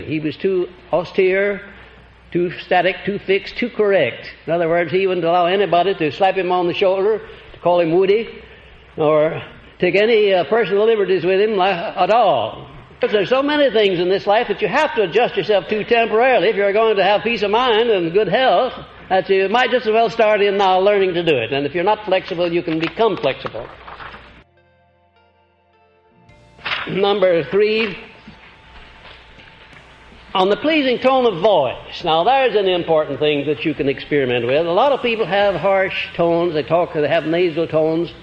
He was too austere, too static, too fixed, too correct. In other words, he wouldn't allow anybody to slap him on the shoulder, to call him Woody, or take any personal liberties with him at all. Because there's so many things in this life that you have to adjust yourself to temporarily if you're going to have peace of mind and good health, that you might just as well start in now learning to do it. And if you're not flexible, you can become flexible. Number 3, on the pleasing tone of voice. Now, there's an important thing that you can experiment with. A lot of people have harsh tones. They have nasal tones,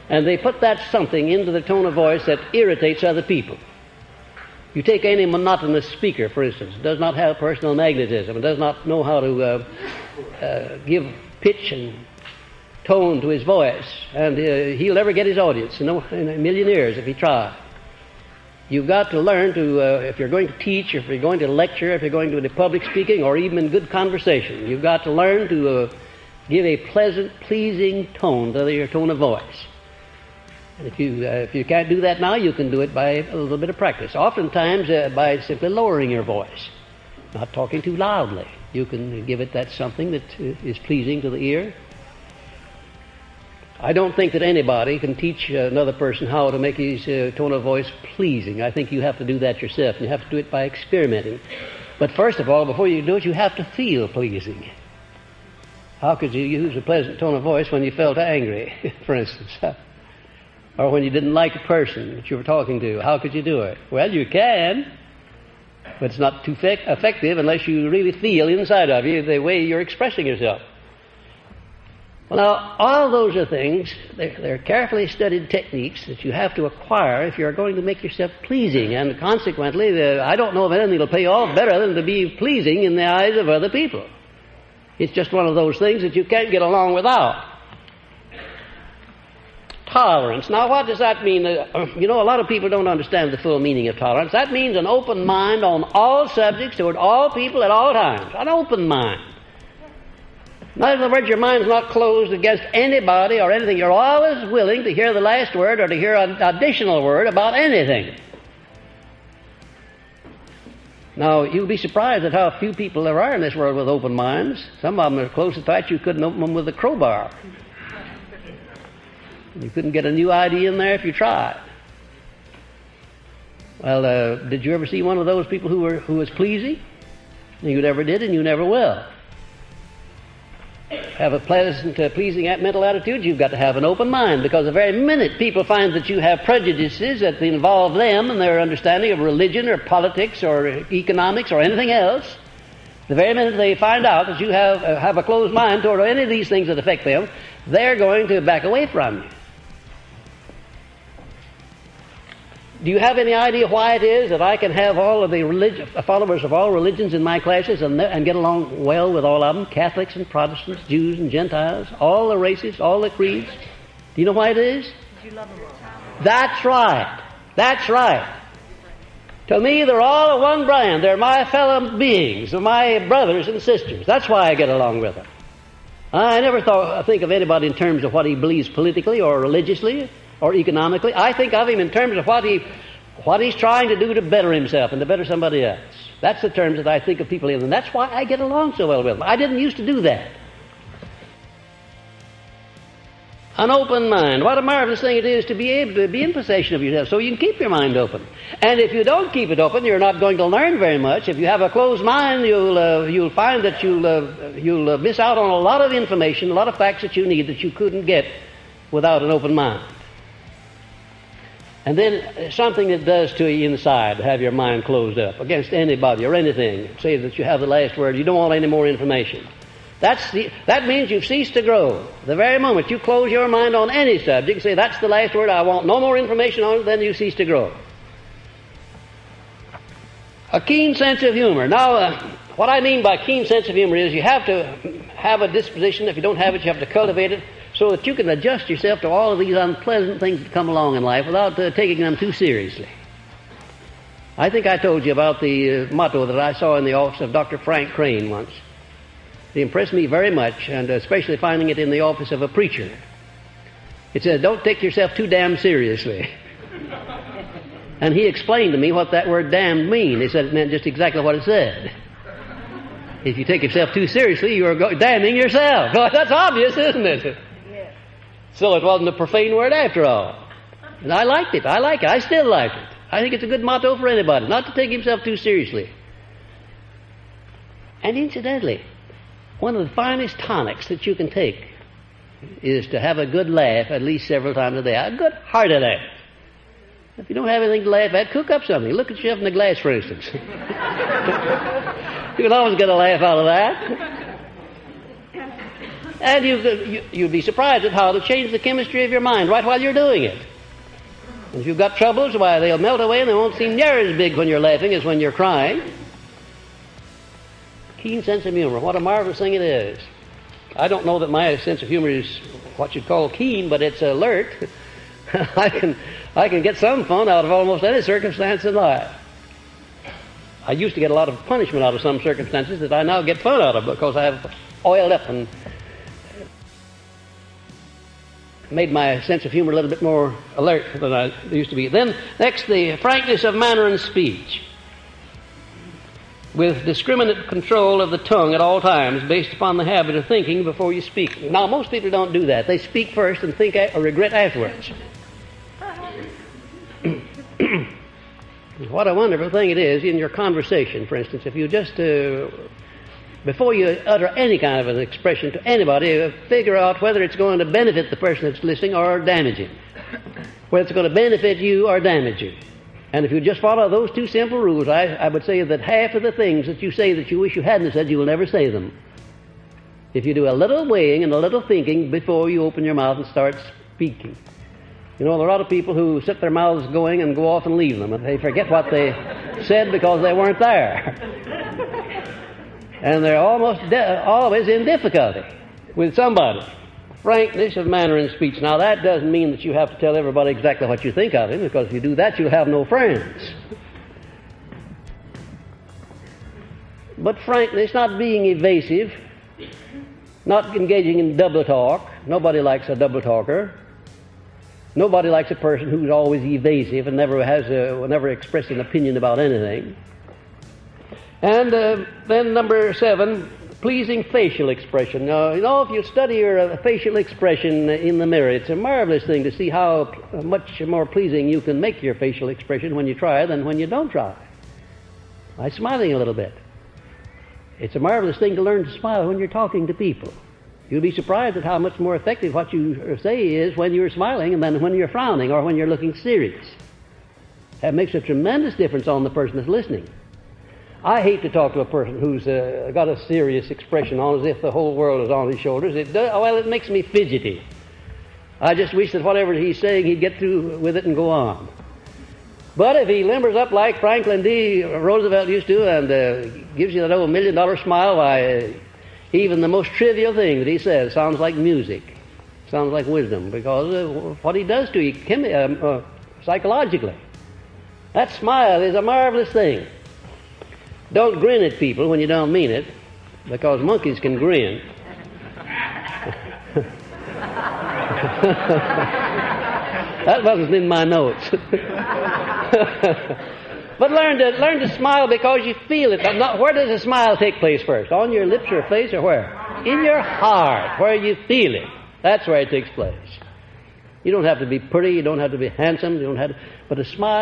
and they put that something into the tone of voice that irritates other people. You take any monotonous speaker, for instance, does not have personal magnetism, does not know how to give pitch and tone to his voice, and he'll never get his audience in a million years if he tries. You've got to learn to, if you're going to teach, if you're going to lecture, if you're going to do public speaking, or even in good conversation, you've got to learn to give a pleasant, pleasing tone to your tone of voice. And if you can't do that now, you can do it by a little bit of practice. Oftentimes by simply lowering your voice, not talking too loudly. You can give it that something that is pleasing to the ear. I don't think that anybody can teach another person how to make his tone of voice pleasing. I think you have to do that yourself. You have to do it by experimenting. But first of all, before you do it, you have to feel pleasing. How could you use a pleasant tone of voice when you felt angry, for instance? Or when you didn't like a person that you were talking to? How could you do it? Well, you can, but it's not too effective unless you really feel inside of you the way you're expressing yourself. Well, now, all those are things, they're carefully studied techniques that you have to acquire if you're going to make yourself pleasing. And consequently, I don't know of anything that'll pay off better than to be pleasing in the eyes of other people. It's just one of those things that you can't get along without. Tolerance. Now, what does that mean? A lot of people don't understand the full meaning of tolerance. That means an open mind on all subjects toward all people at all times. An open mind. In other words, your mind's not closed against anybody or anything. You're always willing to hear the last word or to hear an additional word about anything. Now, you'll be surprised at how few people there are in this world with open minds. Some of them are close to that you couldn't open them with a crowbar. You couldn't get a new idea in there if you tried. Well, did you ever see one of those people who was pleasing? You never did, and you never will. Have a pleasant, pleasing mental attitude, you've got to have an open mind, because the very minute people find that you have prejudices that involve them and their understanding of religion or politics or economics or anything else, the very minute they find out that you have a closed mind toward any of these things that affect them, they're going to back away from you. Do you have any idea why it is that I can have all of the followers of all religions in my classes and get along well with all of them? Catholics and Protestants, Jews and Gentiles, all the races, all the creeds. Do you know why it is? You love them all. That's right. That's right. To me, they're all of one brand. They're my fellow beings. They're my brothers and sisters. That's why I get along with them. I never think of anybody in terms of what he believes politically or religiously or economically. I think of him in terms of what he's trying to do to better himself and to better somebody else. That's the terms that I think of people in, and that's why I get along so well with them. I didn't used to do that. An open mind. What a marvelous thing it is to be able to be in possession of yourself so you can keep your mind open. And if you don't keep it open, you're not going to learn very much. If you have a closed mind, you'll find that you'll miss out on a lot of information, a lot of facts that you need that you couldn't get without an open mind. And then something that does to you inside, have your mind closed up against anybody or anything. Say that you have the last word. You don't want any more information. That means you've ceased to grow. The very moment you close your mind on any subject and say, that's the last word, I want no more information on it, then you cease to grow. A keen sense of humor. Now, what I mean by keen sense of humor is you have to have a disposition. If you don't have it, you have to cultivate it, so that you can adjust yourself to all of these unpleasant things that come along in life without taking them too seriously. I think I told you about the motto that I saw in the office of Dr. Frank Crane once. It impressed me very much, and especially finding it in the office of a preacher. It says, don't take yourself too damn seriously. And he explained to me what that word damned mean. He said it meant just exactly what it said. If you take yourself too seriously, you are damning yourself. Well, that's obvious, isn't it? Yes. So it wasn't a profane word after all. And I liked it. I like it. I still like it. I think it's a good motto for anybody, not to take himself too seriously. And incidentally, one of the finest tonics that you can take is to have a good laugh at least several times a day. A good hearty laugh. If you don't have anything to laugh at, cook up something. Look at yourself in the glass, for instance. You can always get a laugh out of that. And you'd be surprised at how it'll change the chemistry of your mind right while you're doing it. If you've got troubles, why, they'll melt away and they won't seem near as big when you're laughing as when you're crying. Keen sense of humor. What a marvelous thing it is. I don't know that my sense of humor is what you'd call keen, but it's alert. I can get some fun out of almost any circumstance in life. I used to get a lot of punishment out of some circumstances that I now get fun out of because I have oiled up and made my sense of humor a little bit more alert than I used to be. Then, next, the frankness of manner and speech, with discriminate control of the tongue at all times based upon the habit of thinking before you speak. Now, most people don't do that. They speak first and think or regret afterwards. What a wonderful thing it is in your conversation, for instance, if you just, before you utter any kind of an expression to anybody, figure out whether it's going to benefit the person that's listening or damage him. Whether it's going to benefit you or damage you. And if you just follow those two simple rules, I would say that half of the things that you say that you wish you hadn't said, you will never say them. If you do a little weighing and a little thinking before you open your mouth and start speaking. You know, there are a lot of people who sit their mouths going and go off and leave them, and they forget what they said because they weren't there. And they're always in difficulty with somebody. Frankness of manner and speech. Now, that doesn't mean that you have to tell everybody exactly what you think of him, because if you do that, you'll have no friends. But frankness, not being evasive, not engaging in double talk. Nobody likes a double talker. Nobody likes a person who's always evasive and never express an opinion about anything. And then number 7, pleasing facial expression. Now, you know, if you study your facial expression in the mirror, it's a marvelous thing to see how much more pleasing you can make your facial expression when you try than when you don't try. By smiling a little bit. It's a marvelous thing to learn to smile when you're talking to people. You'll be surprised at how much more effective what you say is when you're smiling than when you're frowning or when you're looking serious. That makes a tremendous difference on the person that's listening. I hate to talk to a person who's got a serious expression on, as if the whole world is on his shoulders. It makes me fidgety. I just wish that whatever he's saying, he'd get through with it and go on. But if he limbers up like Franklin D. Roosevelt used to and gives you that old $1 million smile, why, even the most trivial thing that he says sounds like music, sounds like wisdom, because what he does to you psychologically. That smile is a marvelous thing. Don't grin at people when you don't mean it, because monkeys can grin. That wasn't in my notes. But learn to smile because you feel it. Where does a smile take place first? On your lips or face, or where? In your heart, where you feel it. That's where it takes place. You don't have to be pretty, you don't have to be handsome, but a smile